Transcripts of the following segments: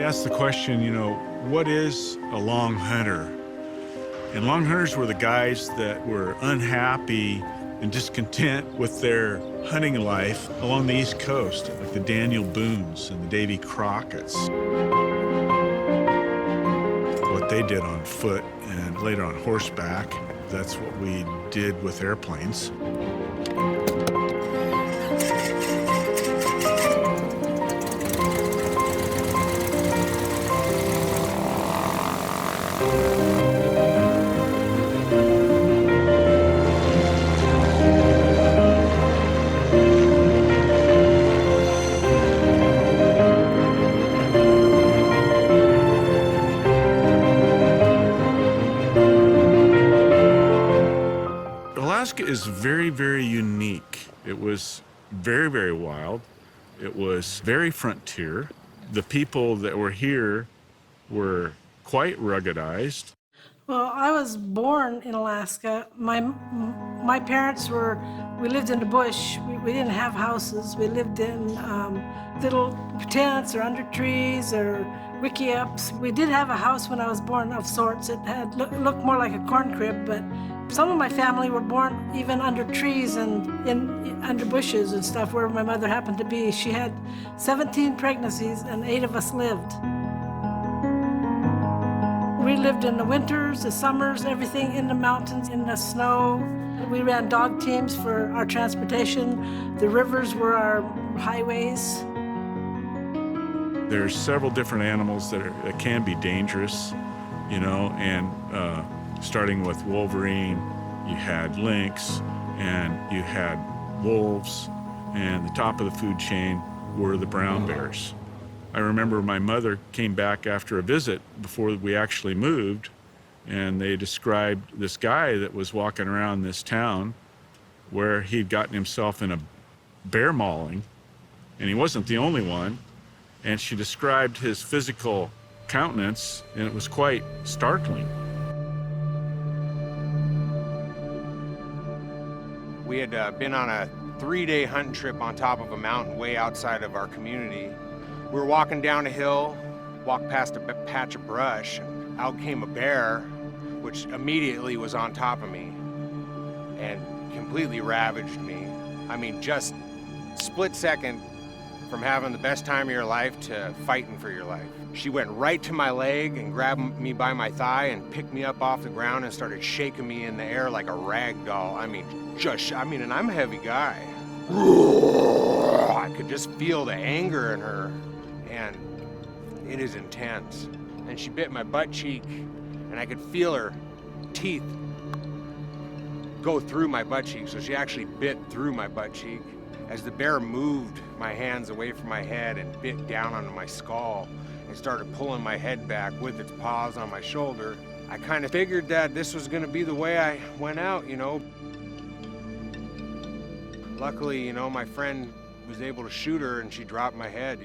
asked the question, what is a long hunter? And long hunters were the guys that were unhappy and discontent with their hunting life along the East Coast, like the Daniel Boones and the Davy Crockett's. What they did on foot and later on horseback, that's what we did with airplanes. Alaska is very, very unique. It was very, very wild. It was very frontier. The people that were here were quite ruggedized. Well, I was born in Alaska. My parents we lived in the bush. We didn't have houses. We lived in little tents or under trees or wickiups. We did have a house when I was born of sorts. It had looked more like a corn crib, but some of my family were born even under trees and under bushes and stuff where my mother happened to be. She had 17 pregnancies and 8 of us lived. We lived in the winters, the summers, everything in the mountains, in the snow. We ran dog teams for our transportation. The rivers were our highways. There's several different animals that can be dangerous, and starting with wolverine, you had lynx, and you had wolves, and the top of the food chain were the brown bears. I remember my mother came back after a visit before we actually moved, and they described this guy that was walking around this town where he'd gotten himself in a bear mauling, and he wasn't the only one, and she described his physical countenance, and it was quite startling. We had been on a 3-day hunting trip on top of a mountain way outside of our community. We were walking down a hill, walked past a patch of brush, and out came a bear, which immediately was on top of me and completely ravaged me. I mean, just split second from having the best time of your life to fighting for your life. She went right to my leg and grabbed me by my thigh and picked me up off the ground and started shaking me in the air like a rag doll. And I'm a heavy guy. I could just feel the anger in her, and it is intense. And she bit my butt cheek, and I could feel her teeth go through my butt cheek, so she actually bit through my butt cheek. As the bear moved my hands away from my head and bit down onto my skull and started pulling my head back with its paws on my shoulder, I kind of figured that this was going to be the way I went out, Luckily, my friend was able to shoot her and she dropped my head,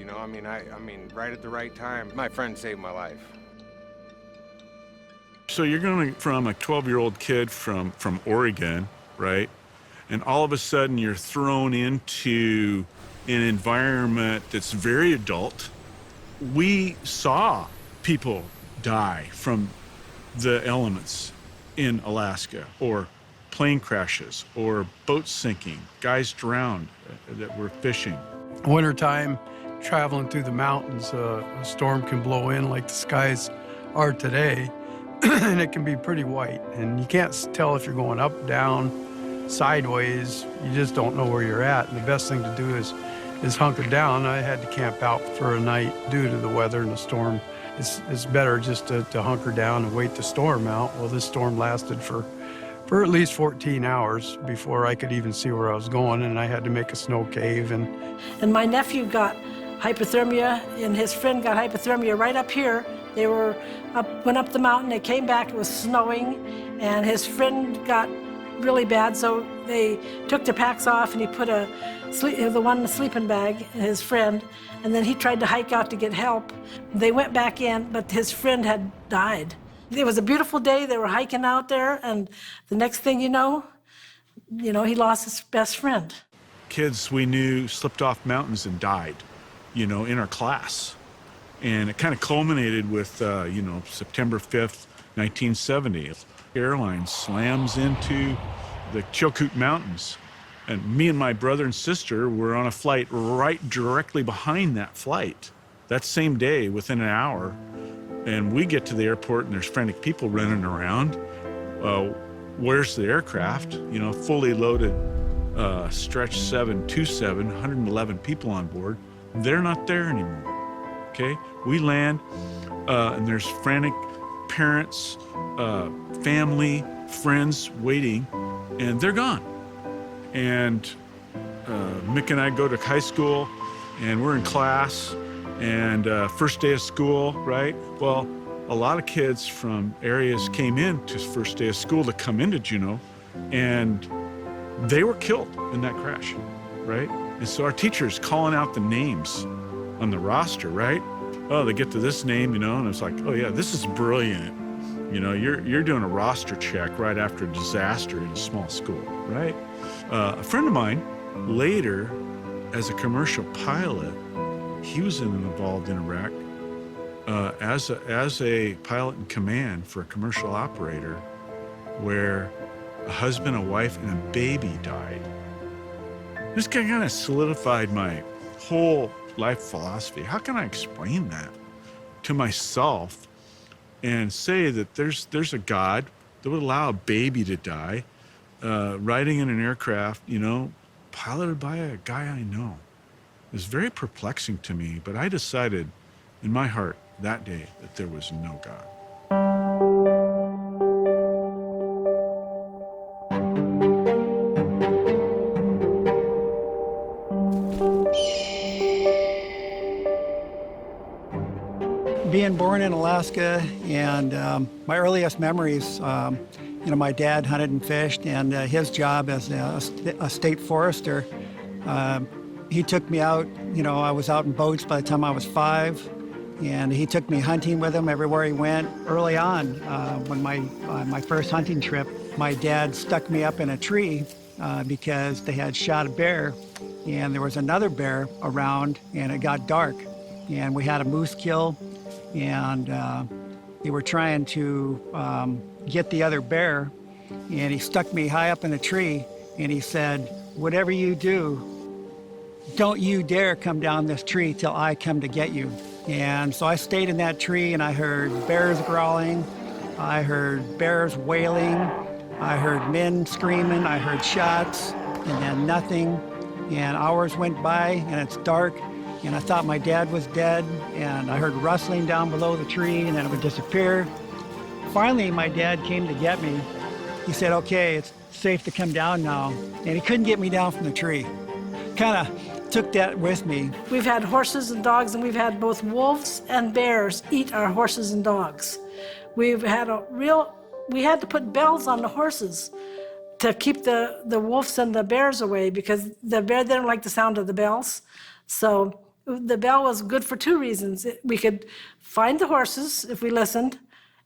right at the right time. My friend saved my life. So you're going from a 12-year-old kid from Oregon, right? And all of a sudden you're thrown into an environment that's very adult. We saw people die from the elements in Alaska, or plane crashes, or boats sinking, guys drowned that were fishing. Wintertime, traveling through the mountains, a storm can blow in like the skies are today, and it can be pretty white. And you can't tell if you're going up, down, sideways. You just don't know where you're at. And the best thing to do is hunker down. I had to camp out for a night due to the weather and the storm. It's better just to hunker down and wait the storm out. Well, this storm lasted for at least 14 hours before I could even see where I was going, and I had to make a snow cave. And my nephew got hypothermia, and his friend got hypothermia right up here. They went up the mountain, they came back, it was snowing, and his friend got really bad, so they took their packs off, and he put the one in the sleeping bag, his friend, and then he tried to hike out to get help. They went back in, but his friend had died. It was a beautiful day, they were hiking out there, and the next thing you know, he lost his best friend. Kids we knew slipped off mountains and died, in our class. And it kind of culminated with, September 5th, 1970. Airline slams into the Chilkoot Mountains. And me and my brother and sister were on a flight right directly behind that flight. That same day, within an hour. And we get to the airport and there's frantic people running around. Where's the aircraft? Fully loaded Stretch 727, 111 people on board. They're not there anymore. Okay, we land and there's frantic parents, family, friends waiting, and they're gone. And Mick and I go to high school, and we're in class, and first day of school, right? Well, a lot of kids from areas came in to first day of school to come into Juneau, and they were killed in that crash, right? And so our teacher's calling out the names on the roster, right? Oh, they get to this name, and it's like, oh yeah, this is brilliant. You're doing a roster check right after a disaster in a small school, right? A friend of mine, later, as a commercial pilot, he was involved in Iraq as a pilot in command for a commercial operator, where a husband, a wife, and a baby died. This kind of solidified my whole life philosophy. How can I explain that to myself and say that there's a God that would allow a baby to die riding in an aircraft, piloted by a guy I know? It was very perplexing to me, but I decided in my heart that day that there was no God. Being born in Alaska, and my earliest memories, my dad hunted and fished, and his job as a state forester, he took me out. I was out in boats by the time I was 5, and he took me hunting with him everywhere he went. Early on, when my first hunting trip, my dad stuck me up in a tree because they had shot a bear, and there was another bear around, and it got dark, and we had a moose kill. And they were trying to get the other bear, and he stuck me high up in a tree, and he said, "Whatever you do, don't you dare come down this tree till I come to get you." And so I stayed in that tree, and I heard bears growling, I heard bears wailing, I heard men screaming, I heard shots, and then nothing. And hours went by, and it's dark, and I thought my dad was dead, and I heard rustling down below the tree, and then it would disappear. Finally, my dad came to get me. He said, "Okay, it's safe to come down now." And he couldn't get me down from the tree. Kind of took that with me. We've had horses and dogs, and we've had both wolves and bears eat our horses and dogs. We had to put bells on the horses to keep the wolves and the bears away, because the bear didn't like the sound of the bells. So the bell was good for 2 reasons. We could find the horses if we listened,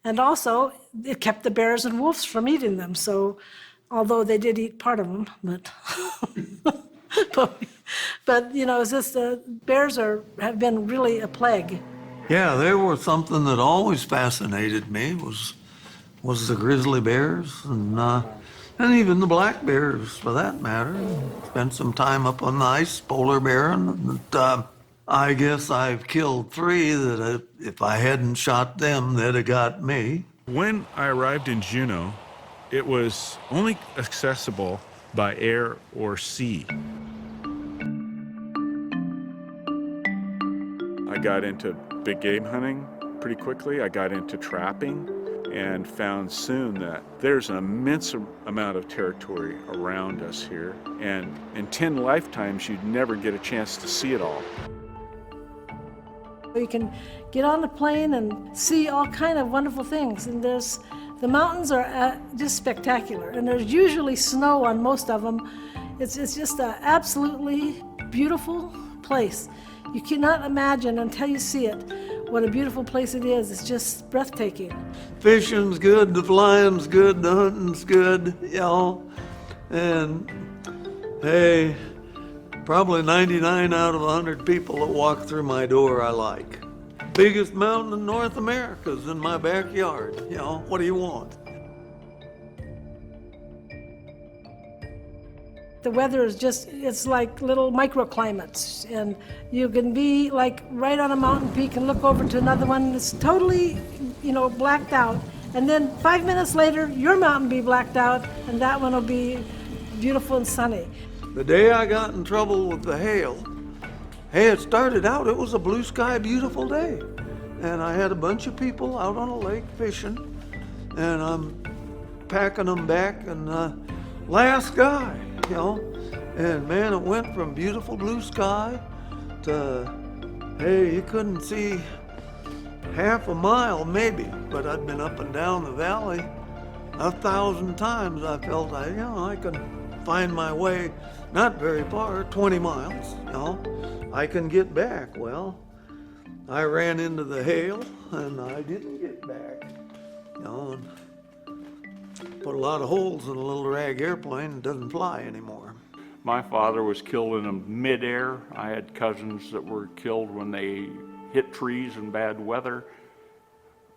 and also it kept the bears and wolves from eating them. So, although they did eat part of them, but it's just bears have been really a plague. Yeah, there was something that always fascinated me was the grizzly bears and even the black bears, for that matter. Spent some time up on the ice, polar bear, and I guess I've killed 3 that if I hadn't shot them, they'd have got me. When I arrived in Juneau, it was only accessible by air or sea. I got into big game hunting pretty quickly. I got into trapping and found soon that there's an immense amount of territory around us here. And in 10 lifetimes, you'd never get a chance to see it all. You can get on a plane and see all kind of wonderful things. And the mountains are just spectacular. And there's usually snow on most of them. It's just an absolutely beautiful place. You cannot imagine until you see it what a beautiful place it is. It's just breathtaking. Fishing's good, the flying's good, the hunting's good, and hey, probably 99 out of 100 people that walk through my door I like. biggest mountain in North America is in my backyard. You know, what do you want? The weather is just, it's like little microclimates, and you can be like right on a mountain peak and look over to another one that's totally, blacked out. And then 5 minutes later, your mountain be blacked out, and that one will be beautiful and sunny. The day I got in trouble with the hail, hey, it started out, it was a blue sky, beautiful day. And I had a bunch of people out on a lake fishing, and I'm packing them back, and last guy, and man, it went from beautiful blue sky to, hey, you couldn't see half a mile maybe, but I'd been up and down the valley 1,000 times. I felt I could find my way, not very far, 20 miles, I can get back. Well, I ran into the hail and I didn't get back, and put a lot of holes in a little rag airplane. It doesn't fly anymore. My father was killed in midair. I had cousins that were killed when they hit trees in bad weather.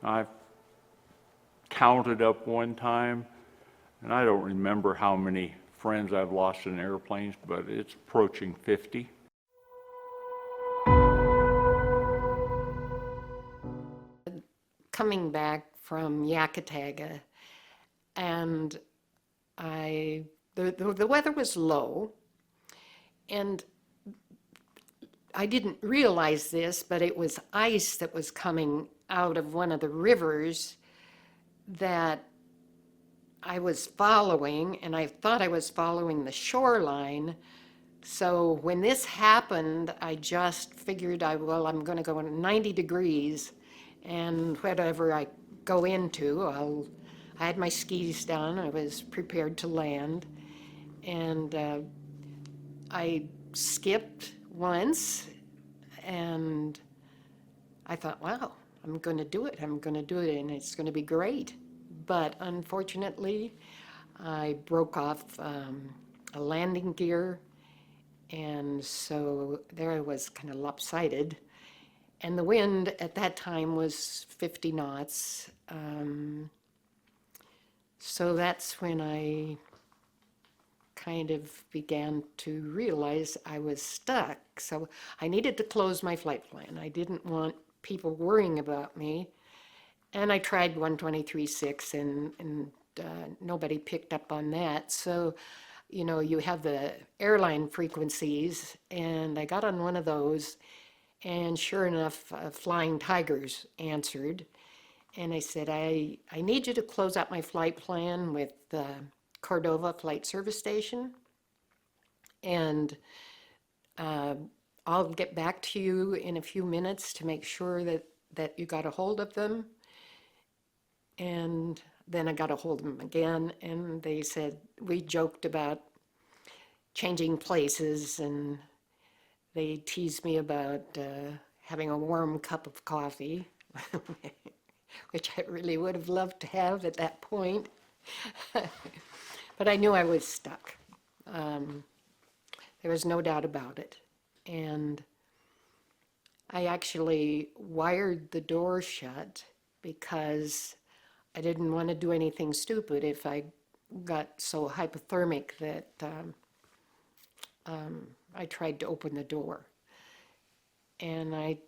I counted up one time, and I don't remember how many friends I've lost in airplanes, but it's approaching 50. Coming back from Yakataga, and the weather was low, and I didn't realize this, but it was ice that was coming out of one of the rivers that I was following, and I thought I was following the shoreline. So when this happened, I just figured I'm going to go 90 degrees, and whatever I go into, I had my skis down, I was prepared to land, and I skipped once, and I thought, wow, I'm going to do it, and it's going to be great. But unfortunately, I broke off a landing gear, and so there I was kind of lopsided. And the wind at that time was 50 knots. So that's when I kind of began to realize I was stuck. So I needed to close my flight plan. I didn't want people worrying about me. And I tried 123.6, and nobody picked up on that. So, you have the airline frequencies, and I got on one of those, and sure enough, Flying Tigers answered. And I said, I need you to close out my flight plan with Cordova Flight Service Station, and I'll get back to you in a few minutes to make sure that you got a hold of them. And then I got a hold of them again, and they said, we joked about changing places, and they teased me about having a warm cup of coffee, which I really would have loved to have at that point. But I knew I was stuck. There was no doubt about it. And I actually wired the door shut because I didn't want to do anything stupid if I got so hypothermic that I tried to open the door. And I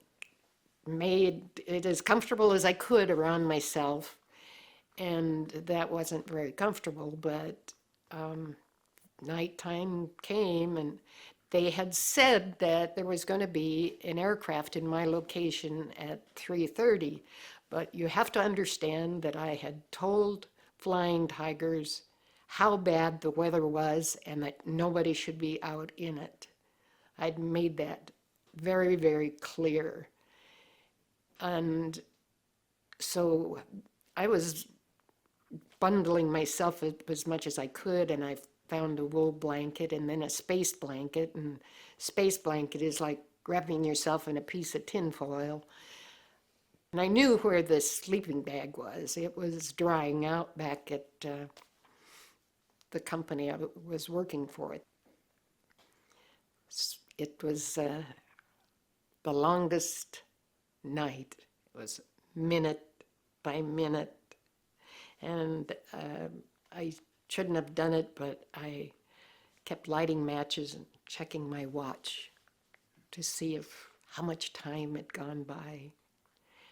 made it as comfortable as I could around myself, and that wasn't very comfortable, but nighttime came, and they had said that there was going to be an aircraft in my location at 3:30, but you have to understand that I had told Flying Tigers how bad the weather was and that nobody should be out in it. I'd made that very, very clear. And so I was bundling myself as much as I could, and I found a wool blanket and then a space blanket. And space blanket is like wrapping yourself in a piece of tinfoil. And I knew where the sleeping bag was. It was drying out back at the company I was working for. It was the longest night. It was minute by minute. And I shouldn't have done it, but I kept lighting matches and checking my watch to see how much time had gone by.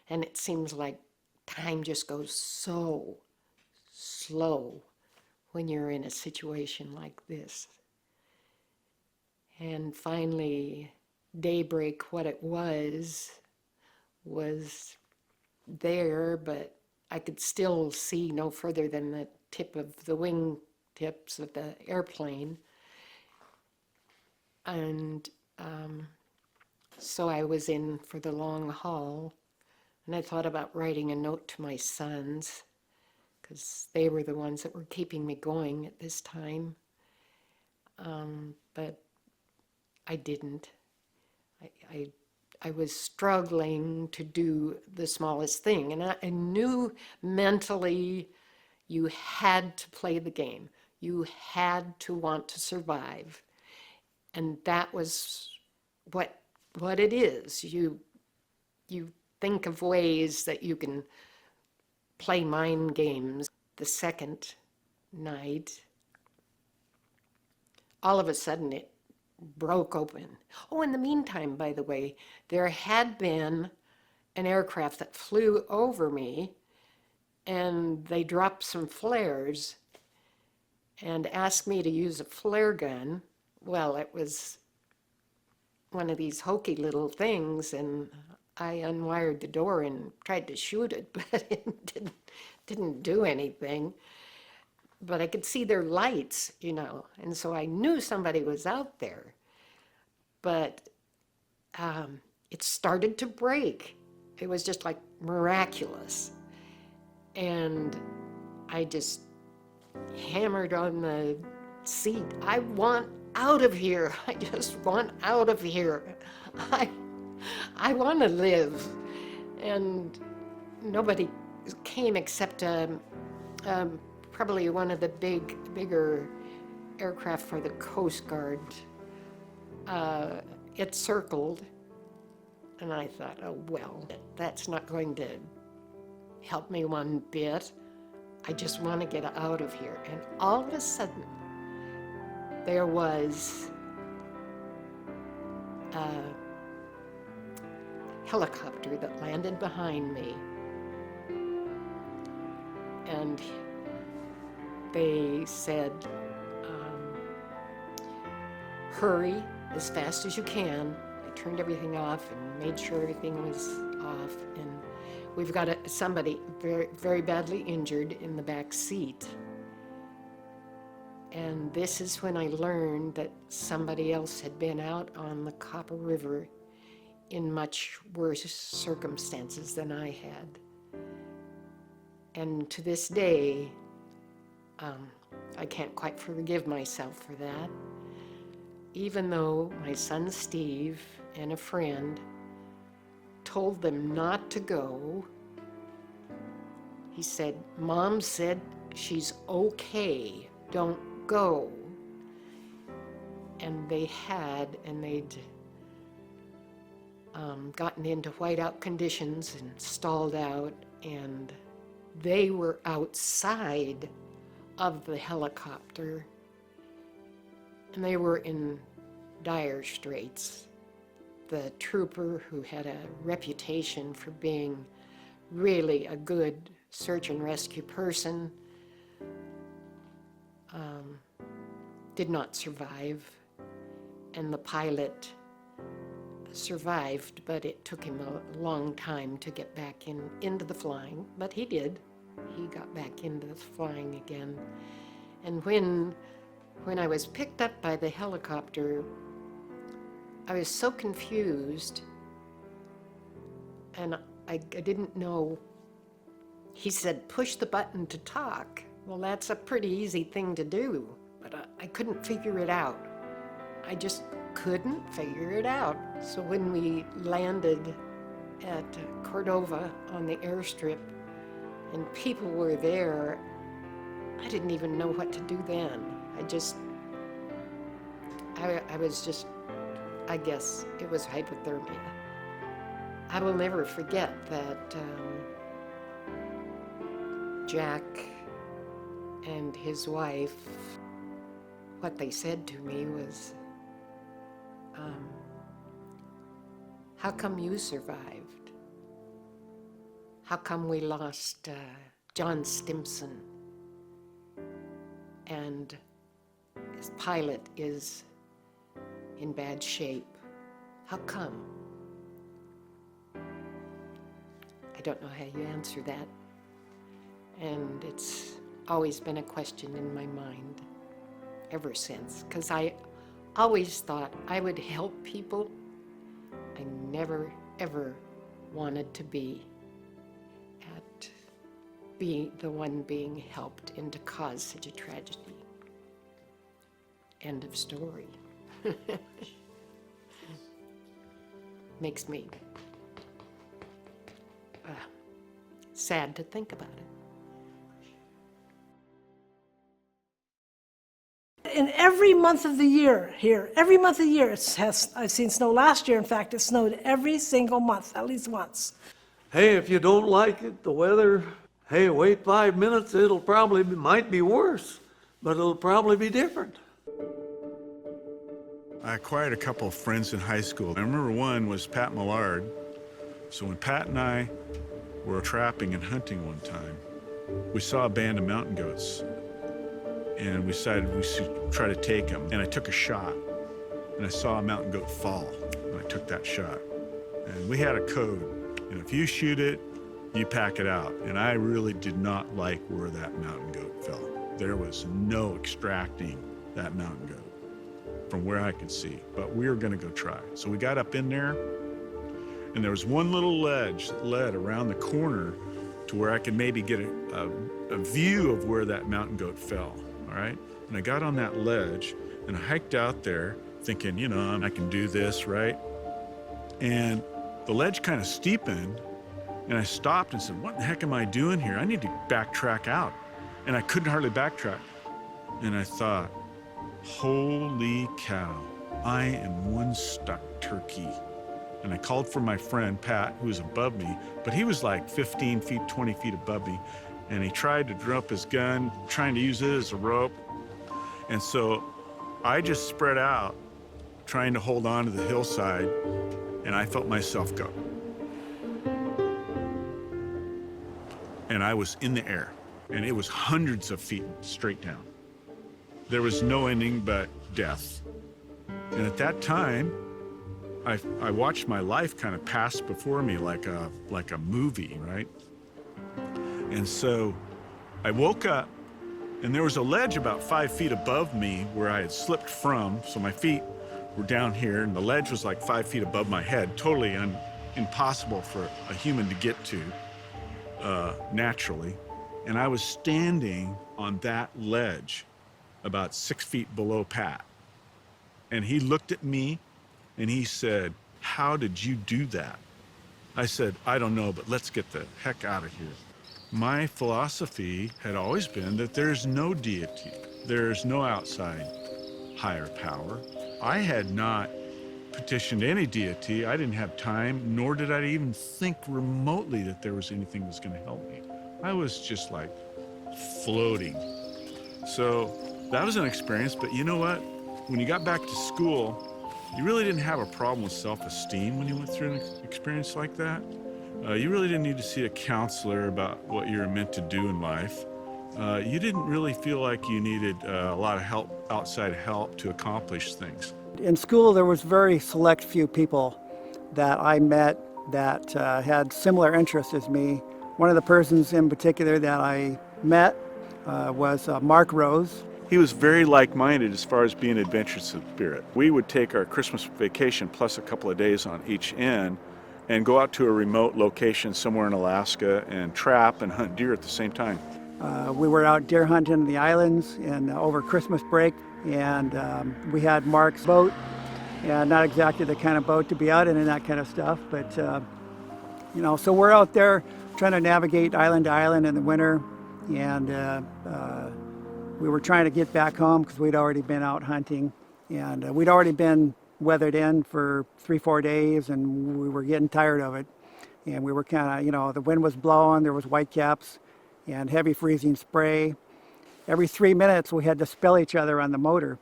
And it seems like time just goes so slow when you're in a situation like this. And finally, daybreak, what it was there, but I could still see no further than the tip of the wing tips of the airplane. And so I was in for the long haul, and I thought about writing a note to my sons, because they were the ones that were keeping me going at this time. But I didn't. I was struggling to do the smallest thing, and I knew mentally you had to play the game. You had to want to survive, and that was what it is. You think of ways that you can play mind games. The second night, all of a sudden it broke open. Oh, in the meantime, by the way, there had been an aircraft that flew over me, and they dropped some flares and asked me to use a flare gun. Well, it was one of these hokey little things, and I unwired the door and tried to shoot it, but it didn't do anything. But I could see their lights, and so I knew somebody was out there. But it started to break. It was just like miraculous. And I just hammered on the seat. I want out of here. I just want out of here. I want to live. And nobody came except probably one of the bigger aircraft for the Coast Guard. It circled, and I thought, oh, well, that's not going to help me one bit. I just want to get out of here. And all of a sudden, there was a helicopter that landed behind me. And they said, hurry as fast as you can. I turned everything off and made sure everything was off. And we've got somebody very, very badly injured in the back seat. And this is when I learned that somebody else had been out on the Copper River in much worse circumstances than I had. And to this day, I can't quite forgive myself for that. Even though my son Steve and a friend told them not to go, he said, Mom said she's okay, don't go. And they had, and they'd gotten into whiteout conditions and stalled out, and they were outside of the helicopter, and they were in dire straits. The trooper, who had a reputation for being really a good search and rescue person, did not survive, and the pilot survived, but it took him a long time to get back into the flying, but he did. He got back into the flying again. And when I was picked up by the helicopter, I was so confused, and I didn't know. He said, push the button to talk. Well, that's a pretty easy thing to do, but I couldn't figure it out. I just couldn't figure it out. So when we landed at Cordova on the airstrip and people were there, I didn't even know what to do then. I was just, I guess it was hypothermia. I will never forget that Jack and his wife, what they said to me was, how come you survived? How come we lost John Stimson? And his pilot is in bad shape. How come? I don't know how you answer that. And it's always been a question in my mind ever since, because I always thought I would help people. I never, ever wanted to be the one being helped and to cause such a tragedy. End of story. Makes me sad to think about it. In every month of the year here, every month of the year, I've seen snow. Last year, in fact, it snowed every single month, at least once. Hey, if you don't like it, the weather, hey, wait 5 minutes, it'll probably might be worse, but it'll probably be different. I acquired a couple of friends in high school. I remember one was Pat Millard. So when Pat and I were trapping and hunting one time, we saw a band of mountain goats, and we decided we should try to take them. And I took a shot, and I saw a mountain goat fall, and I took that shot. And we had a code, and if you shoot it, you pack it out. And I really did not like where that mountain goat fell. There was no extracting that mountain goat from where I could see, but we were gonna go try. So we got up in there, and there was one little ledge that led around the corner to where I could maybe get a view of where that mountain goat fell, all right? And I got on that ledge, and I hiked out there thinking, you know, I can do this, right? And the ledge kind of steepened, and I stopped and said, what the heck am I doing here? I need to backtrack out. And I couldn't hardly backtrack. And I thought, holy cow, I am one stuck turkey. And I called for my friend, Pat, who was above me, but he was like 15 feet, 20 feet above me. And he tried to drop his gun, trying to use it as a rope. And so I just spread out, trying to hold on to the hillside, and I felt myself go. And I was in the air, and it was hundreds of feet straight down. There was no ending but death. And at that time, I watched my life kind of pass before me like a movie, right? And so I woke up, and there was a ledge about 5 feet above me where I had slipped from. So my feet were down here, and the ledge was like 5 feet above my head, totally impossible for a human to get to naturally. And I was standing on that ledge about 6 feet below Pat. And he looked at me and he said, how did you do that? I said, I don't know, but let's get the heck out of here. My philosophy had always been that there's no deity. There's no outside higher power. I had not petitioned any deity. I didn't have time, nor did I even think remotely that there was anything that was going to help me. I was just like floating. So that was an experience, but you know what? When you got back to school, you really didn't have a problem with self-esteem when you went through an experience like that. You really didn't need to see a counselor about what you're meant to do in life. You didn't really feel like you needed a lot of help, outside help, to accomplish things. In school, there was very select few people that I met that had similar interests as me. One of the persons in particular that I met was Mark Rose. He was very like-minded as far as being adventurous in spirit. We would take our Christmas vacation plus a couple of days on each end and go out to a remote location somewhere in Alaska and trap and hunt deer at the same time. We were out deer hunting in the islands and over Christmas break, and we had Mark's boat, and not exactly the kind of boat to be out in and that kind of stuff, but you know, so we're out there trying to navigate island to island in the winter, and we were trying to get back home because we'd already been out hunting, and we'd already been weathered in for 3-4 days, and we were getting tired of it. And we were kind of, you know, the wind was blowing, there was whitecaps and heavy freezing spray. Every 3 minutes we had to spell each other on the motor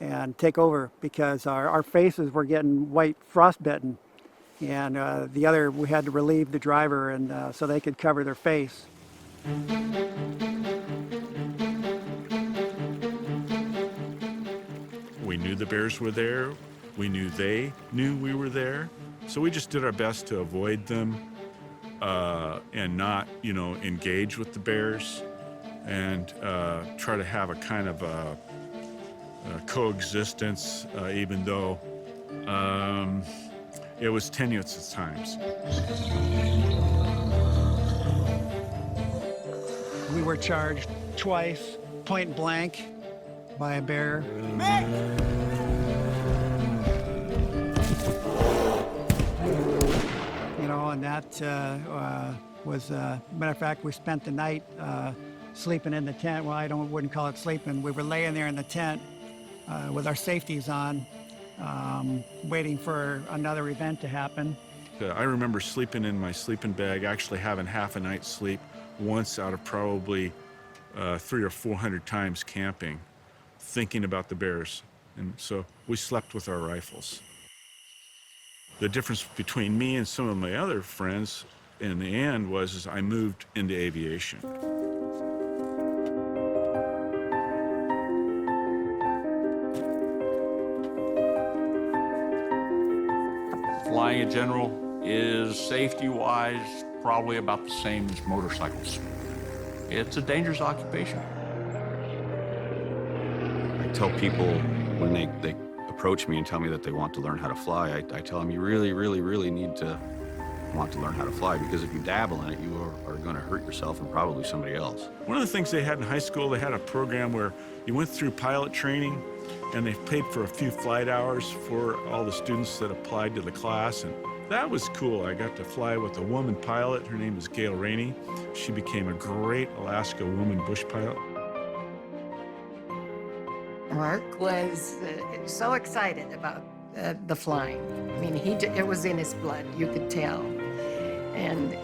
and take over because our faces were getting white frostbitten. And we had to relieve the driver and so they could cover their face. We knew the bears were there. We knew they knew we were there. So we just did our best to avoid them and not, you know, engage with the bears and try to have a kind of a coexistence, even though it was tenuous at times. We were charged twice, point blank, by a bear. You know, and that was, matter of fact, we spent the night sleeping in the tent. Well, wouldn't call it sleeping. We were laying there in the tent with our safeties on, waiting for another event to happen. I remember sleeping in my sleeping bag, actually having half a night's sleep once out of probably 300 or 400 times camping, thinking about the bears. And so we slept with our rifles. The difference between me and some of my other friends in the end was I moved into aviation. Flying in general is safety-wise probably about the same as motorcycles. It's a dangerous occupation. I tell people when they approach me and tell me that they want to learn how to fly, I tell them you really, really, really need to want to learn how to fly, because if you dabble in it, you are going to hurt yourself and probably somebody else. One of the things they had in high school, they had a program where you went through pilot training and they paid for a few flight hours for all the students that applied to the class, and that was cool. I got to fly with a woman pilot. Her name is Gail Rainey. She became a great Alaska woman bush pilot. Mark was so excited about the flying. I mean, it was in his blood, you could tell. And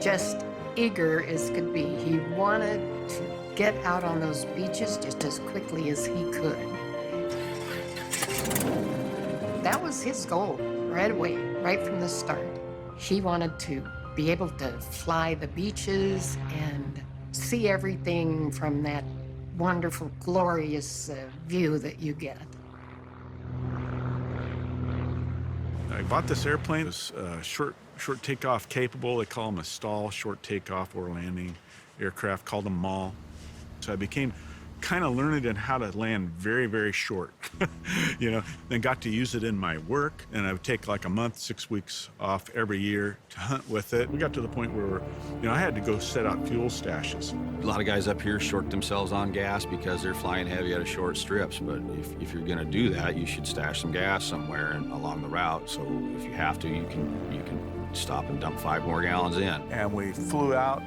just eager as could be. He wanted to get out on those beaches just as quickly as he could. That was his goal right away, right from the start. He wanted to be able to fly the beaches and see everything from that wonderful, glorious view that you get. I bought this airplane. It was short takeoff capable. They call them a stall, short takeoff or landing aircraft, called them MAL. So I became kind of learned in how to land very, very short, you know, then got to use it in my work. And I would take like a month, 6 weeks off every year to hunt with it. We got to the point where, you know, I had to go set out fuel stashes. A lot of guys up here short themselves on gas because they're flying heavy out of short strips, but if you're gonna do that, you should stash some gas somewhere along the route. So if you have to, you can stop and dump 5 more gallons in. And we flew out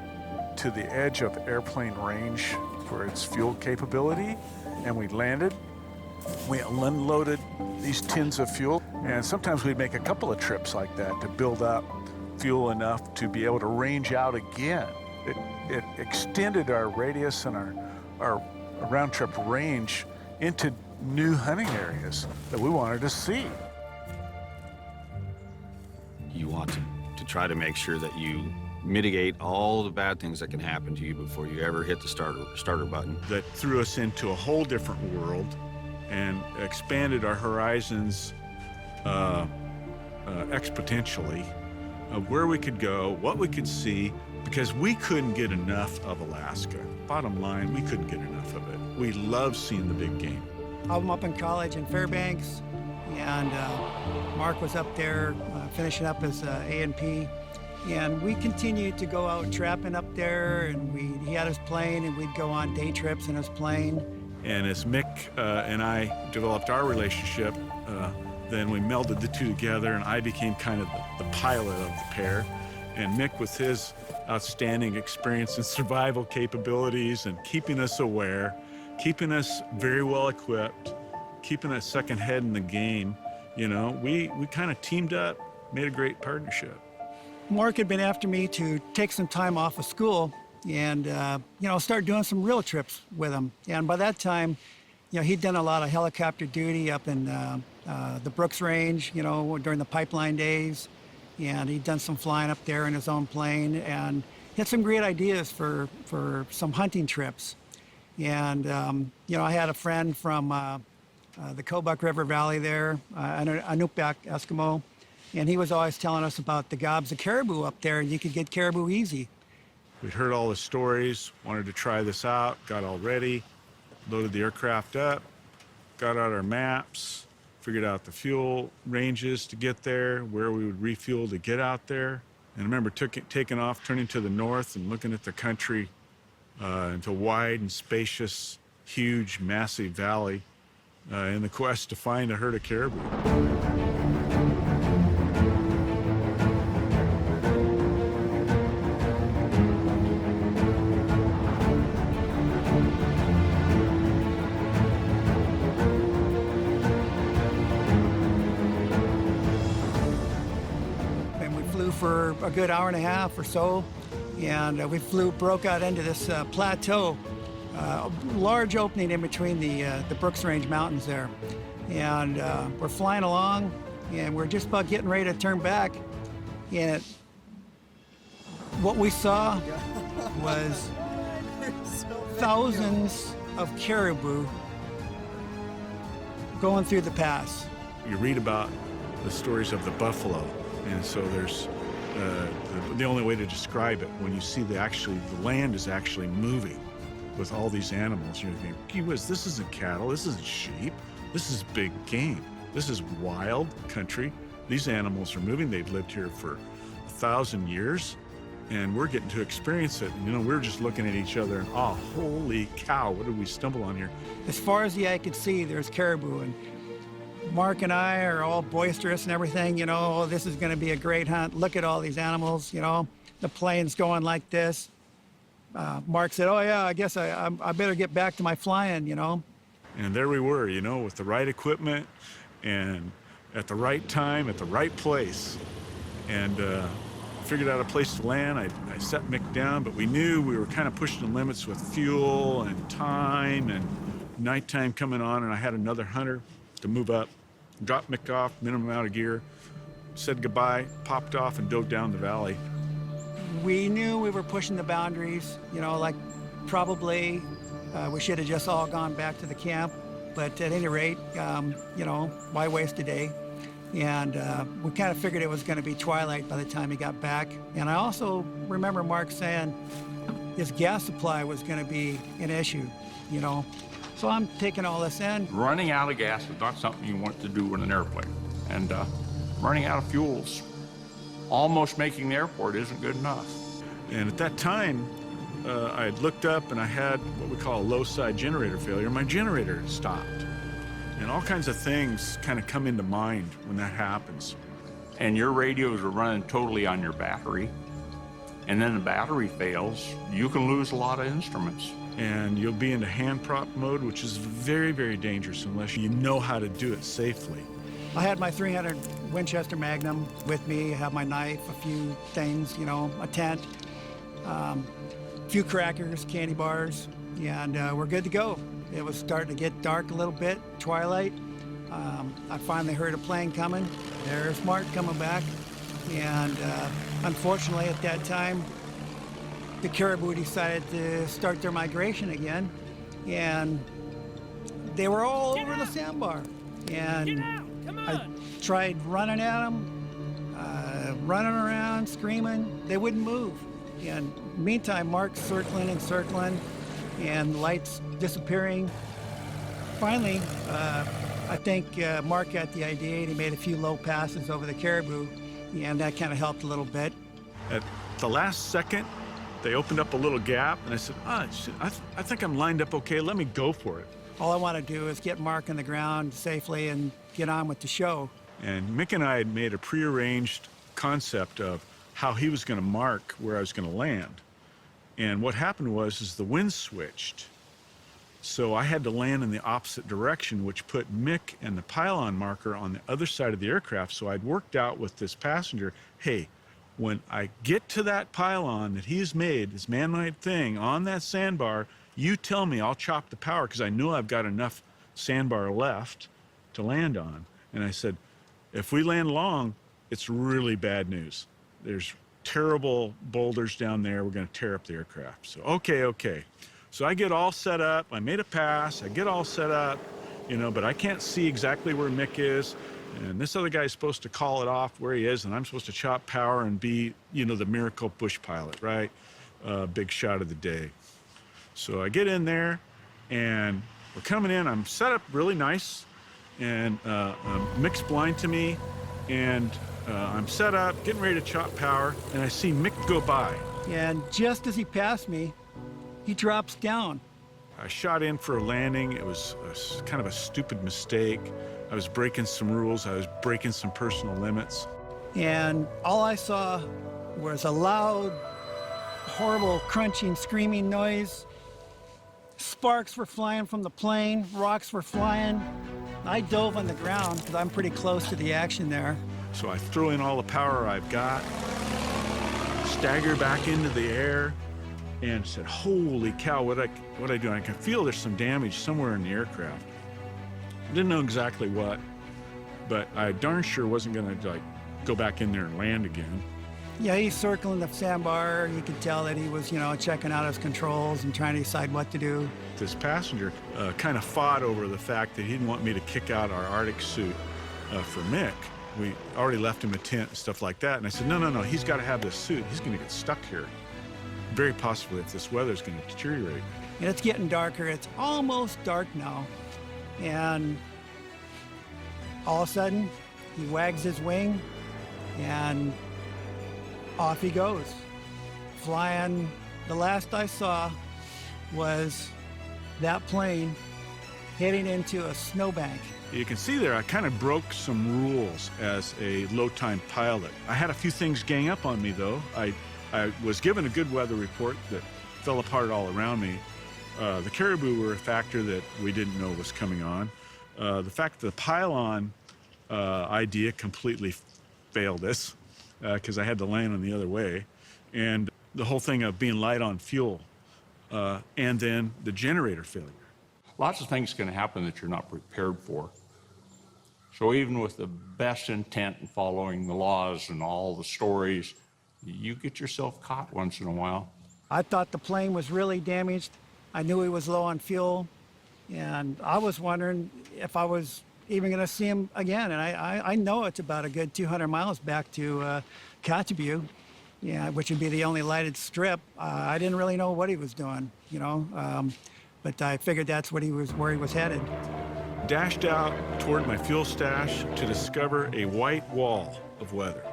to the edge of airplane range for its fuel capability, and we landed. We unloaded these tins of fuel, and sometimes we'd make a couple of trips like that to build up fuel enough to be able to range out again. It extended our radius and our round-trip range into new hunting areas that we wanted to see. You want to try to make sure that you mitigate all the bad things that can happen to you before you ever hit the starter button. That threw us into a whole different world and expanded our horizons exponentially of where we could go, what we could see, because we couldn't get enough of Alaska. Bottom line, we couldn't get enough of it. We love seeing the big game. I'm up in college in Fairbanks, and Mark was up there finishing up his A&P. And we continued to go out trapping up there, and he had his plane, and we'd go on day trips in his plane. And as Mick and I developed our relationship, then we melded the two together, and I became kind of the pilot of the pair. And Mick, with his outstanding experience and survival capabilities and keeping us aware, keeping us very well equipped, keeping a second head in the game, you know, we kind of teamed up, made a great partnership. Mark had been after me to take some time off of school and, start doing some real trips with him. And by that time, he'd done a lot of helicopter duty up in the Brooks Range, during the pipeline days. And he'd done some flying up there in his own plane, and he had some great ideas for some hunting trips. And, I had a friend from the Kobuk River Valley there, an Inukbak Eskimo, and he was always telling us about the gobs of caribou up there, and you could get caribou easy. We'd heard all the stories, wanted to try this out, got all ready, loaded the aircraft up, got out our maps, figured out the fuel ranges to get there, where we would refuel to get out there. And I remember taking off, turning to the north and looking at the country into wide and spacious, huge, massive valley in the quest to find a herd of caribou. For a good hour and a half or so, and we broke out into this plateau, a large opening in between the Brooks Range mountains there, and we're flying along, and we're just about getting ready to turn back, and what we saw was thousands of caribou going through the pass. You read about the stories of the buffalo, and so there's the only way to describe it, when you see the land is actually moving with all these animals. You're thinking, gee whiz, this isn't cattle, this isn't sheep, this is big game. This is wild country. These animals are moving. They've lived here for 1,000 years, and we're getting to experience it. We're just looking at each other and, oh, holy cow, what did we stumble on here? As far as the eye could see, there's caribou, and Mark and I are all boisterous and everything, oh, this is going to be a great hunt. Look at all these animals, the plane's going like this. Mark said, oh, yeah, I guess I better get back to my flying, And there we were, with the right equipment and at the right time, at the right place. And figured out a place to land. I set Mick down, but we knew we were kind of pushing the limits with fuel and time and nighttime coming on, and I had another hunter to move up, dropped Mick off, minimum amount of gear, said goodbye, popped off and dove down the valley. We knew we were pushing the boundaries, probably we should have just all gone back to the camp, but at any rate, why waste a day? And we kind of figured it was going to be twilight by the time he got back. And I also remember Mark saying his gas supply was going to be an issue, So I'm taking all this in. Running out of gas is not something you want to do in an airplane. And running out of fuels, almost making the airport isn't good enough. And at that time, I had looked up and I had what we call a low side generator failure. My generator had stopped. And all kinds of things kind of come into mind when that happens. And your radios are running totally on your battery. And then the battery fails, you can lose a lot of instruments. And you'll be into hand prop mode, which is very, very dangerous unless you know how to do it safely. I had my 300 Winchester Magnum with me. I have my knife, a few things, a tent, a few crackers, candy bars, and we're good to go. It was starting to get dark a little bit, twilight. I finally heard a plane coming. There's Mark coming back. And unfortunately at that time, the caribou decided to start their migration again, and they were all over the sandbar. And I tried running at them, running around, screaming. They wouldn't move. And meantime, Mark's circling and circling, and the lights disappearing. Finally, I think Mark got the idea, and he made a few low passes over the caribou, and that kind of helped a little bit. At the last second, they opened up a little gap, and I said, I think I'm lined up okay. Let me go for it. All I want to do is get Mark on the ground safely and get on with the show. And Mick and I had made a prearranged concept of how he was going to mark where I was going to land. And what happened was the wind switched. So I had to land in the opposite direction, which put Mick and the pylon marker on the other side of the aircraft. So I'd worked out with this passenger, hey, When I get to that pylon that he's made, this man-made thing on that sandbar, you tell me, I'll chop the power, because I know I've got enough sandbar left to land on. And I said, if we land long, it's really bad news. There's terrible boulders down there. We're going to tear up the aircraft. So, okay. So I get all set up. I made a pass. I get all set up, you know, but I can't see exactly where Mick is. And this other guy's supposed to call it off where he is, and I'm supposed to chop power and be, you know, the miracle bush pilot, right? Big shot of the day. So I get in there, and we're coming in. I'm set up really nice, and Mick's blind to me, and I'm set up, getting ready to chop power, and I see Mick go by. And just as he passed me, he drops down. I shot in for a landing. It was kind of a stupid mistake. I was breaking some rules. I was breaking some personal limits. And all I saw was a loud, horrible crunching, screaming noise. Sparks were flying from the plane, rocks were flying. I dove on the ground because I'm pretty close to the action there. So I throw in all the power I've got, stagger back into the air, and said, holy cow, what I do? I can feel there's some damage somewhere in the aircraft. Didn't know exactly what, but I darn sure wasn't gonna like go back in there and land again. Yeah, he's circling the sandbar. You could tell that he was, you know, checking out his controls and trying to decide what to do. This passenger kind of fought over the fact that he didn't want me to kick out our Arctic suit for Mick. We already left him a tent and stuff like that, and I said, no, he's got to have this suit. He's gonna get stuck here. Very possibly if this weather's gonna deteriorate. And it's getting darker. It's almost dark now. And all of a sudden, he wags his wing, and off he goes, flying. The last I saw was that plane heading into a snowbank. You can see there, I kind of broke some rules as a low-time pilot. I had a few things gang up on me, though. I was given a good weather report that fell apart all around me. The caribou were a factor that we didn't know was coming on. The fact that the pylon idea completely failed us because I had to land on the other way. And the whole thing of being light on fuel and then the generator failure. Lots of things can happen that you're not prepared for. So even with the best intent and following the laws and all the stories, you get yourself caught once in a while. I thought the plane was really damaged. I knew he was low on fuel, and I was wondering if I was even going to see him again. And I know it's about a good 200 miles back to Kotzebue, yeah, which would be the only lighted strip. I didn't really know what he was doing, you know, but I figured that's where he was headed. Dashed out toward my fuel stash to discover a white wall of weather.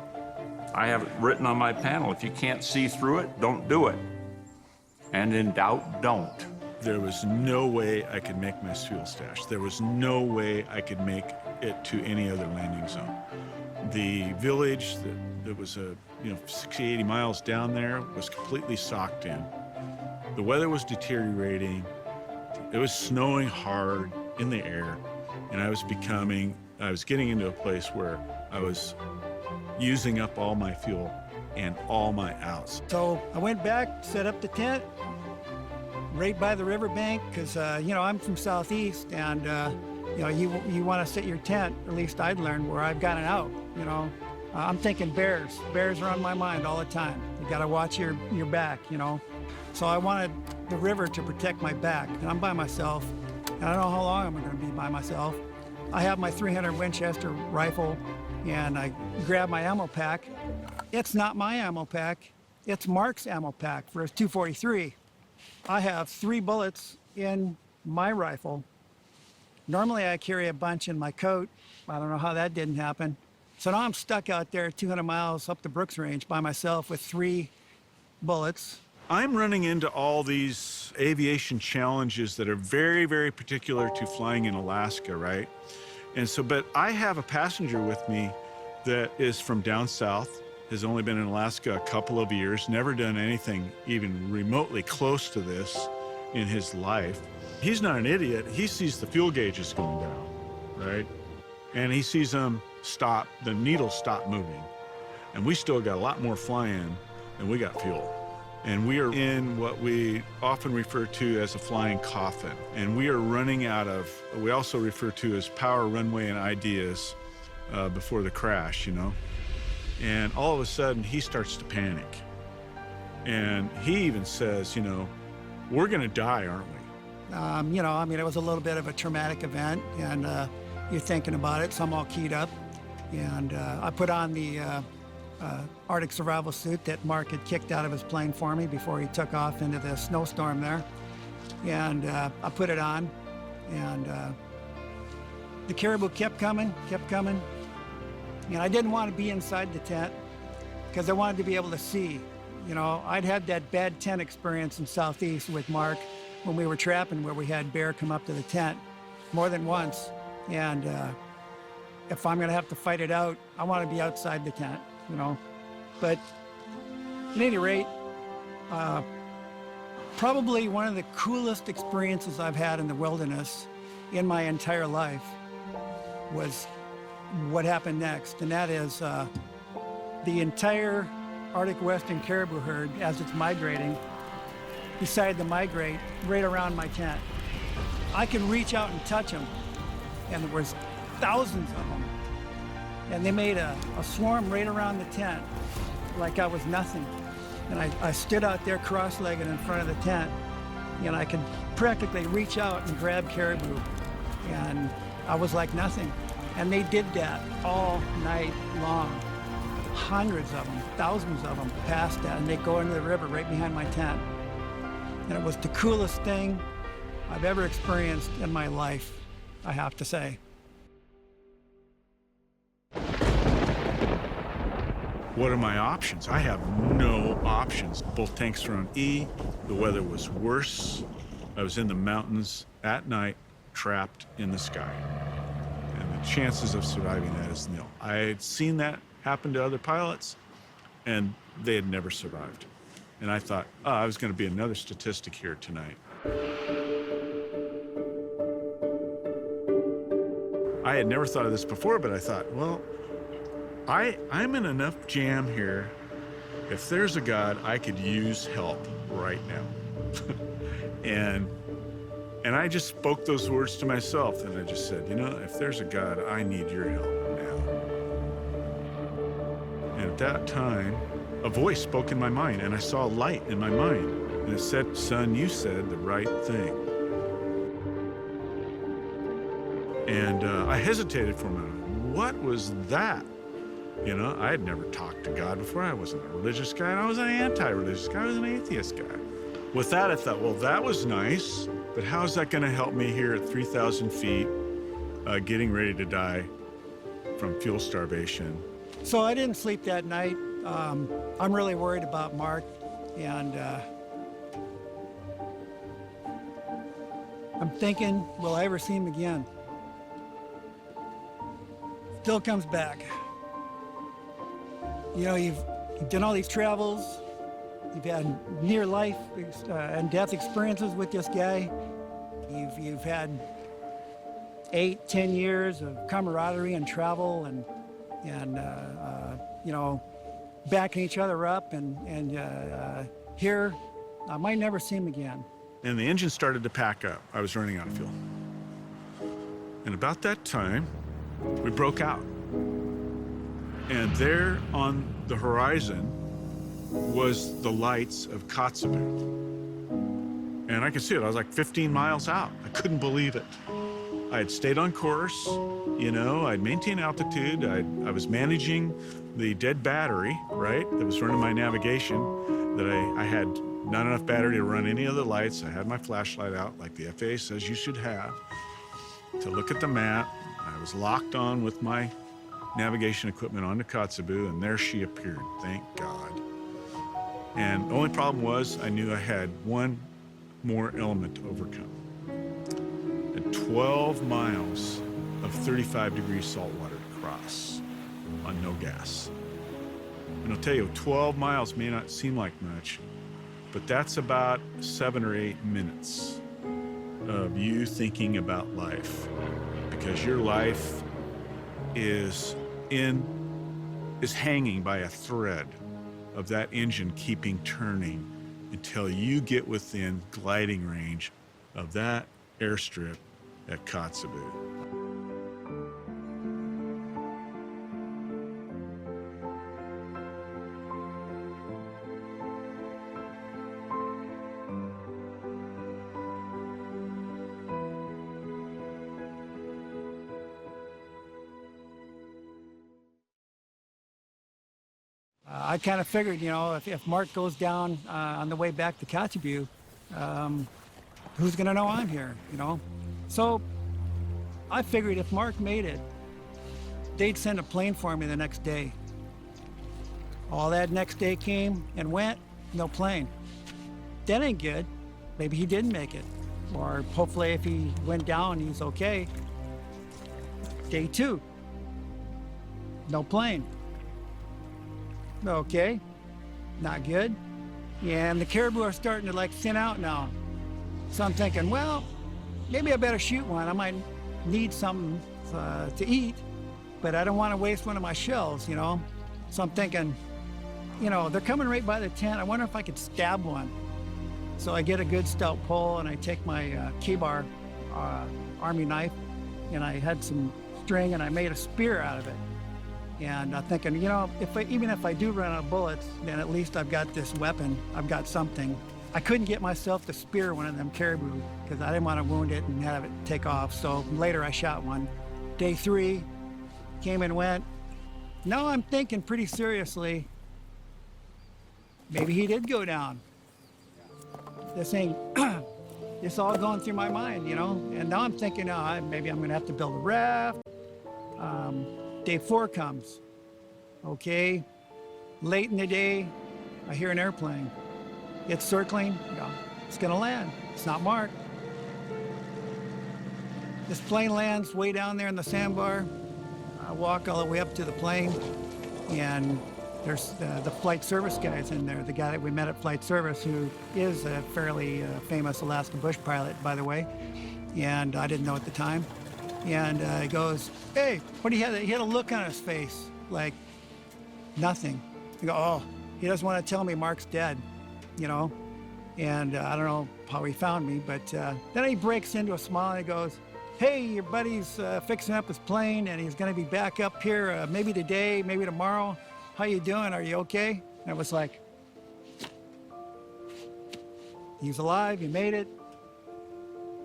I have it written on my panel, if you can't see through it, don't do it. And in doubt, don't. There was no way I could make my fuel stash. There was no way I could make it to any other landing zone. The village that was 60, 80 miles down there was completely socked in. The weather was deteriorating. It was snowing hard in the air, and I was getting into a place where I was using up all my fuel and all my outs. So I went back, set up the tent right by the riverbank, because I'm from Southeast, and you want to set your tent. At least I'd learned where I've got an out. I'm thinking bears. Bears are on my mind all the time. You got to watch your back. So I wanted the river to protect my back, and I'm by myself. And I don't know how long I'm going to be by myself. I have my 300 Winchester rifle, and I grab my ammo pack. It's not my ammo pack. It's Mark's ammo pack for his .243. I have 3 bullets in my rifle. Normally I carry a bunch in my coat. I don't know how that didn't happen. So now I'm stuck out there 200 miles up the Brooks Range by myself with 3 bullets. I'm running into all these aviation challenges that are very, very particular to flying in Alaska, right? And so, but I have a passenger with me that is from down south, has only been in Alaska a couple of years, never done anything even remotely close to this in his life. He's not an idiot. He sees the fuel gauges going down, right? And he sees them stop, the needles stop moving. And we still got a lot more flying than we got fuel. And we are in what we often refer to as a flying coffin. And we are running out of, we also refer to as power, runway, and ideas before the crash, you know. And all of a sudden, he starts to panic. And he even says, you know, we're gonna die, aren't we? You know, I mean, it was a little bit of a traumatic event, and you're thinking about it, so I'm all keyed up. And I put on the Arctic survival suit that Mark had kicked out of his plane for me before he took off into the snowstorm there. And I put it on, and the caribou kept coming. And I didn't want to be inside the tent because I wanted to be able to see. You know, I'd had that bad tent experience in Southeast with Mark when we were trapping, where we had bear come up to the tent more than once. And if I'm gonna have to fight it out, I want to be outside the tent, you know. But at any rate, probably one of the coolest experiences I've had in the wilderness in my entire life was what happened next. And that is the entire Arctic Western caribou herd, as it's migrating, decided to migrate right around my tent. I could reach out and touch them, and there was thousands of them. And they made a swarm right around the tent, like I was nothing. And I stood out there cross-legged in front of the tent, and I could practically reach out and grab caribou. And I was like nothing. And they did that all night long. Hundreds of them, thousands of them passed that, and they go into the river right behind my tent. And it was the coolest thing I've ever experienced in my life, I have to say. What are my options? I have no options. Both tanks were on E. The weather was worse. I was in the mountains at night, trapped in the sky. And the chances of surviving that is nil. I had seen that happen to other pilots, and they had never survived. And I thought, oh, I was going to be another statistic here tonight. I had never thought of this before, but I thought, well, I'm in enough jam here. If there's a God, I could use help right now. and I just spoke those words to myself, and I just said, you know, if there's a God, I need your help now. And at that time, a voice spoke in my mind, and I saw light in my mind. And it said, son, you said the right thing. And I hesitated for a minute. What was that? You know, I had never talked to God before. I wasn't a religious guy, and I was an anti-religious guy. I was an atheist guy. With that, I thought, well, that was nice, but how is that going to help me here at 3,000 feet, getting ready to die from fuel starvation? So I didn't sleep that night. I'm really worried about Mark, and I'm thinking, will I ever see him again? Still comes back. You know, you've done all these travels, you've had near life and death experiences with this guy. You've had 8, 10 years of camaraderie and travel and you know, backing each other up, and here, I might never see him again. And the engine started to pack up. I was running out of fuel. And about that time, we broke out. And there on the horizon was the lights of Kotzebue. And I could see it. I was like 15 miles out. I couldn't believe it. I had stayed on course, you know, I'd maintained altitude. I was managing the dead battery, right, that was running my navigation, that I had not enough battery to run any of the lights. I had my flashlight out, like the FAA says you should have, to look at the map. I was locked on with my navigation equipment onto Kotzebue, and there she appeared, thank God. And the only problem was I knew I had one more element to overcome. And 12 miles of 35-degree salt water to cross on no gas. And I'll tell you, 12 miles may not seem like much, but that's about 7 or 8 minutes of you thinking about life, because your life is in is hanging by a thread of that engine keeping turning until you get within gliding range of that airstrip at Kotzebue. I kind of figured, you know, if Mark goes down on the way back to Kotzebue, who's going to know I'm here, you know? So I figured if Mark made it, they'd send a plane for me the next day. All that next day came and went, no plane. That ain't good. Maybe he didn't make it. Or hopefully if he went down, he's okay. Day 2, no plane. Okay, not good. And the caribou are starting to like thin out now. So I'm thinking, well, maybe I better shoot one. I might need something to eat, but I don't want to waste one of my shells, you know? So I'm thinking, you know, they're coming right by the tent. I wonder if I could stab one. So I get a good stout pole and I take my K-bar army knife and I had some string and I made a spear out of it. And I'm thinking, you know, even if I do run out of bullets, then at least I've got this weapon. I've got something. I couldn't get myself to spear one of them caribou because I didn't want to wound it and have it take off. So later I shot one. Day 3, came and went. Now I'm thinking pretty seriously, maybe he did go down. This ain't, it's all going through my mind, you know? And now I'm thinking, maybe I'm gonna have to build a raft. Day 4 comes, okay? Late in the day, I hear an airplane. It's circling, it's gonna land. It's not marked. This plane lands way down there in the sandbar. I walk all the way up to the plane, and there's the flight service guys in there, the guy that we met at flight service, who is a fairly famous Alaskan bush pilot, by the way, and I didn't know at the time. And he goes, hey, what do you have? He had a look on his face, like nothing. I go, oh, he doesn't want to tell me Mark's dead, you know? And I don't know how he found me, but then he breaks into a smile and he goes, hey, your buddy's fixing up his plane and he's gonna be back up here maybe today, maybe tomorrow. How you doing? Are you okay? And I was like, he's alive, he made it.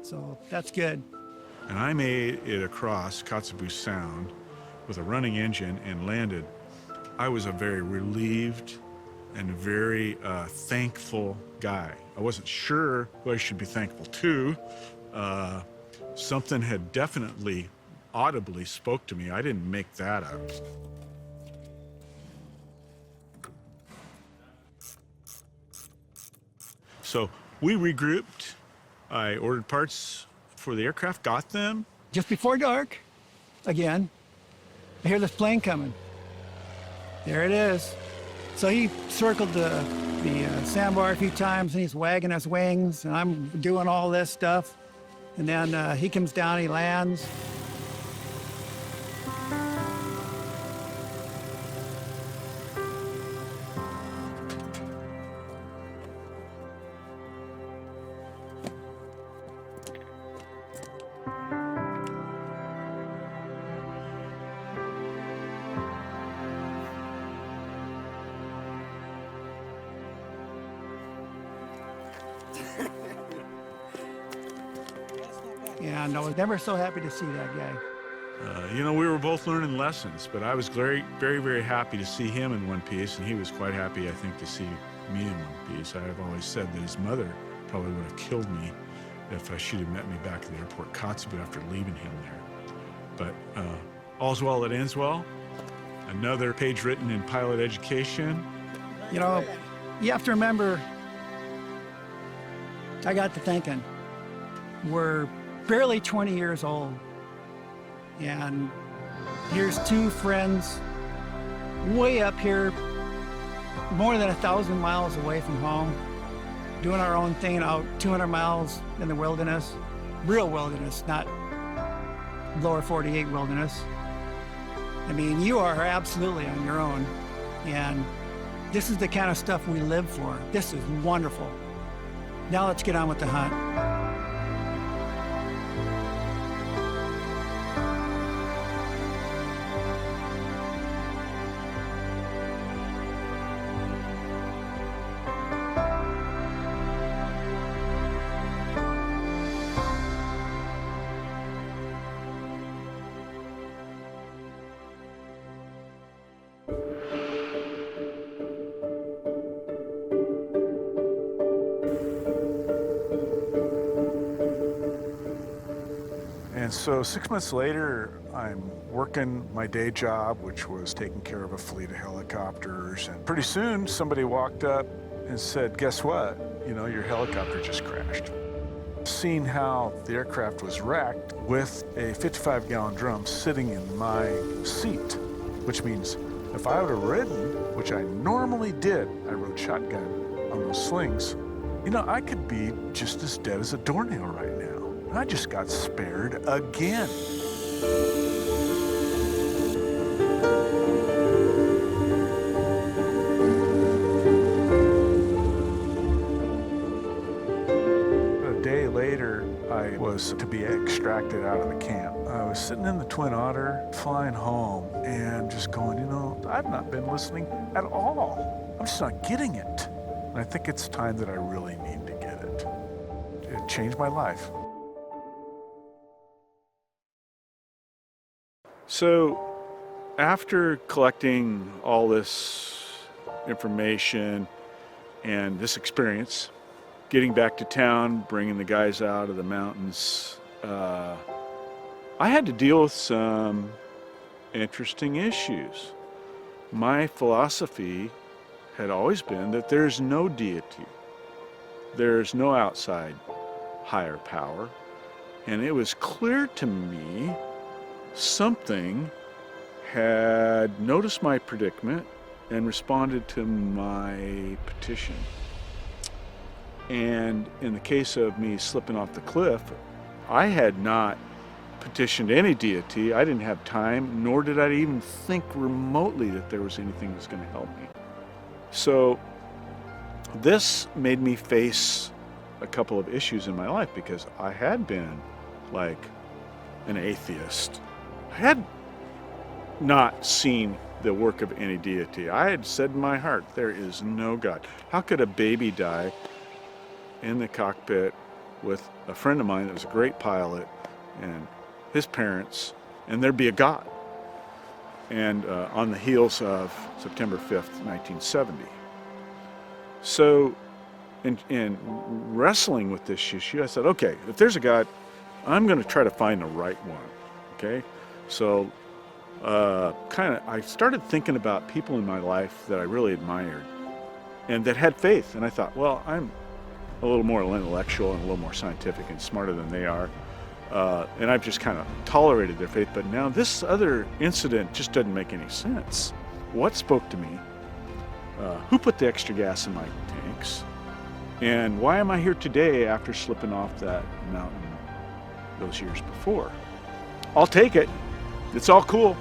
So that's good. And I made it across Kotzebue Sound with a running engine and landed. I was a very relieved and very thankful guy. I wasn't sure who I should be thankful to. Something had definitely audibly spoke to me. I didn't make that up. So we regrouped. I ordered parts for the aircraft, got them. Just before dark, again, I hear this plane coming. There it is. So he circled the sandbar a few times and he's wagging his wings and I'm doing all this stuff. And then he comes down, he lands. And I was never so happy to see that guy. You know, we were both learning lessons, but I was very, very, very happy to see him in one piece, and he was quite happy, I think, to see me in one piece. I've always said that his mother probably would have killed me if she'd have met me back at the airport Kotzebue after leaving him there. But all's well that ends well. Another page written in pilot education. You know, you have to remember, I got to thinking, we're barely 20 years old. And here's two friends way up here, more than 1,000 miles away from home, doing our own thing out 200 miles in the wilderness, real wilderness, not lower 48 wilderness. I mean, you are absolutely on your own. And this is the kind of stuff we live for. This is wonderful. Now let's get on with the hunt. And so 6 months later, I'm working my day job, which was taking care of a fleet of helicopters. And pretty soon somebody walked up and said, guess what? You know, your helicopter just crashed. Seeing how the aircraft was wrecked with a 55-gallon drum sitting in my seat, which means if I would have ridden, which I normally did, I rode shotgun on those slings, you know, I could be just as dead as a doornail right now. I just got spared again. A day later, I was to be extracted out of the camp. I was sitting in the Twin Otter, flying home, and just going, you know, I've not been listening at all. I'm just not getting it. And I think it's time that I really need to get it. It changed my life. So after collecting all this information and this experience, getting back to town, bringing the guys out of the mountains, I had to deal with some interesting issues. My philosophy had always been that there's no deity. There's no outside higher power. And it was clear to me something had noticed my predicament and responded to my petition. And in the case of me slipping off the cliff, I had not petitioned any deity. I didn't have time, nor did I even think remotely that there was anything that was going to help me. So this made me face a couple of issues in my life because I had been like an atheist. I had not seen the work of any deity. I had said in my heart, there is no God. How could a baby die in the cockpit with a friend of mine that was a great pilot and his parents, and there'd be a God? And on the heels of September 5th, 1970. So in wrestling with this issue, I said, okay, if there's a God, I'm going to try to find the right one, okay? So I started thinking about people in my life that I really admired and that had faith. And I thought, well, I'm a little more intellectual and a little more scientific and smarter than they are. And I've just kind of tolerated their faith. But now this other incident just doesn't make any sense. What spoke to me? Who put the extra gas in my tanks? And why am I here today after slipping off that mountain those years before? I'll take it. It's all cool.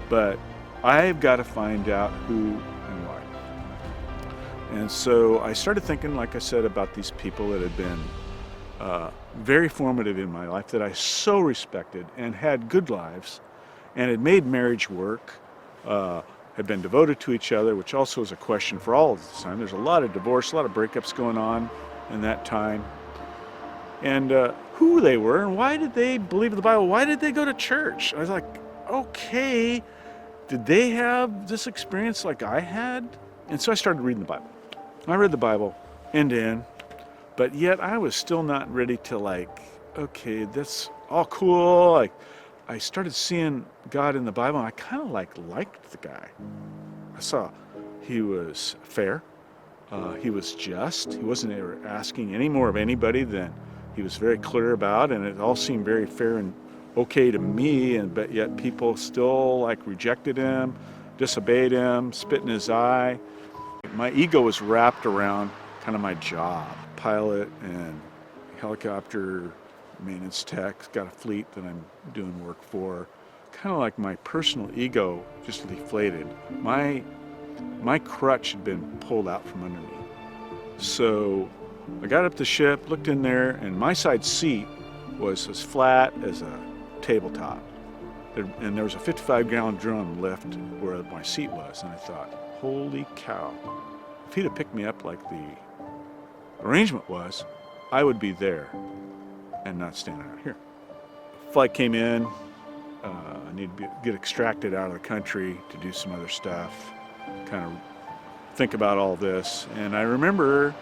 But I've got to find out who and why. And so I started thinking, like I said, about these people that had been very formative in my life, that I so respected and had good lives and had made marriage work, had been devoted to each other, which also is a question for all of the time. There's a lot of divorce, a lot of breakups going on in that time. And who they were and why did they believe in the Bible? Why did they go to church? I was like, okay, did they have this experience like I had? And so I started reading the Bible. I read the Bible end to end, but yet I was still not ready to like, okay, that's all cool. Like, I started seeing God in the Bible and I kind of liked the guy. I saw he was fair. He was just. He wasn't ever asking any more of anybody than he was very clear about, and it all seemed very fair and okay to me, but yet people still like rejected him, disobeyed him, spit in his eye. My ego was wrapped around kind of my job. Pilot and helicopter maintenance tech, got a fleet that I'm doing work for, kind of like my personal ego just deflated. My crutch had been pulled out from under me. So I got up the ship, looked in there, and my side seat was as flat as a tabletop. And there was a 55-gallon drum lift where my seat was, and I thought, holy cow. If he'd have picked me up like the arrangement was, I would be there and not standing out here. Flight came in. I needed to get extracted out of the country to do some other stuff, kind of think about all this. And I remember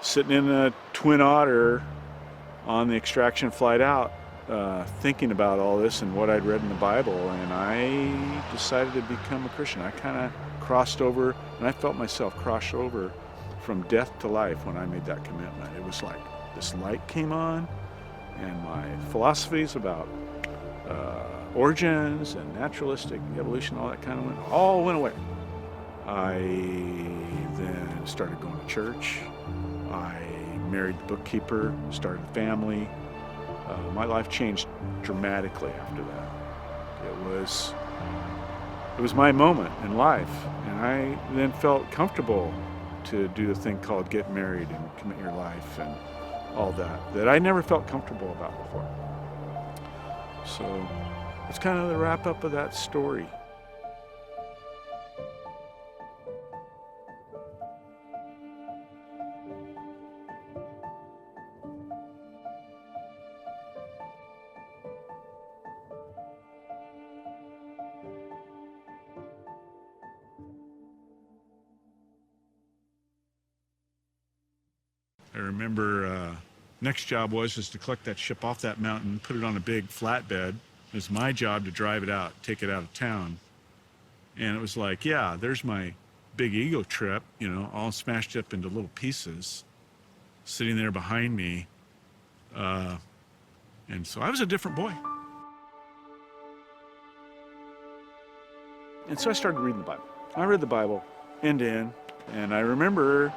sitting in a Twin Otter on the extraction flight out, thinking about all this and what I'd read in the Bible, and I decided to become a Christian. I kind of crossed over, and I felt myself cross over from death to life when I made that commitment. It was like this light came on, and my philosophies about origins and naturalistic evolution, all that kind of all went away. I then started going to church. I married the bookkeeper, started a family. My life changed dramatically after that. It was my moment in life, and I then felt comfortable to do the thing called get married and commit your life and all that I never felt comfortable about before. So it's kind of the wrap up of that story. I remember next job was to collect that ship off that mountain, put it on a big flatbed. It was my job to drive it out, take it out of town. And it was like, yeah, there's my big ego trip, you know, all smashed up into little pieces, sitting there behind me. And so I was a different boy. And so I started reading the Bible. I read the Bible end to end, and I remember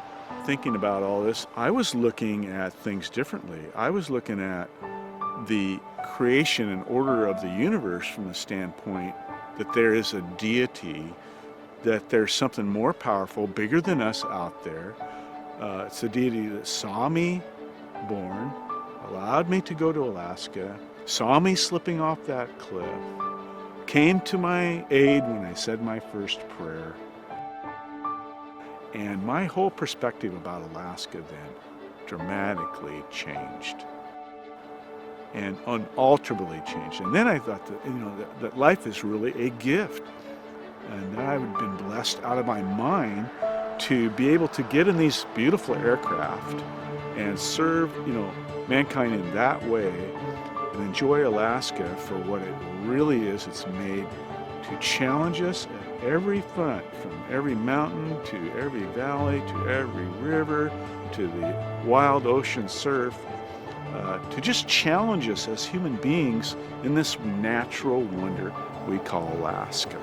thinking about all this. I was looking at things differently. I was looking at the creation and order of the universe from the standpoint that there is a deity, that there's something more powerful, bigger than us out there. It's a deity that saw me born, allowed me to go to Alaska, saw me slipping off that cliff, came to my aid when I said my first prayer. And my whole perspective about Alaska then dramatically changed, and unalterably changed. And then I thought that, you know, that life is really a gift, and that I would have been blessed out of my mind to be able to get in these beautiful aircraft and serve, you know, mankind in that way, and enjoy Alaska for what it really is. It's made to challenge us at every front, from every mountain to every valley to every river to the wild ocean surf, to just challenge us as human beings in this natural wonder we call Alaska.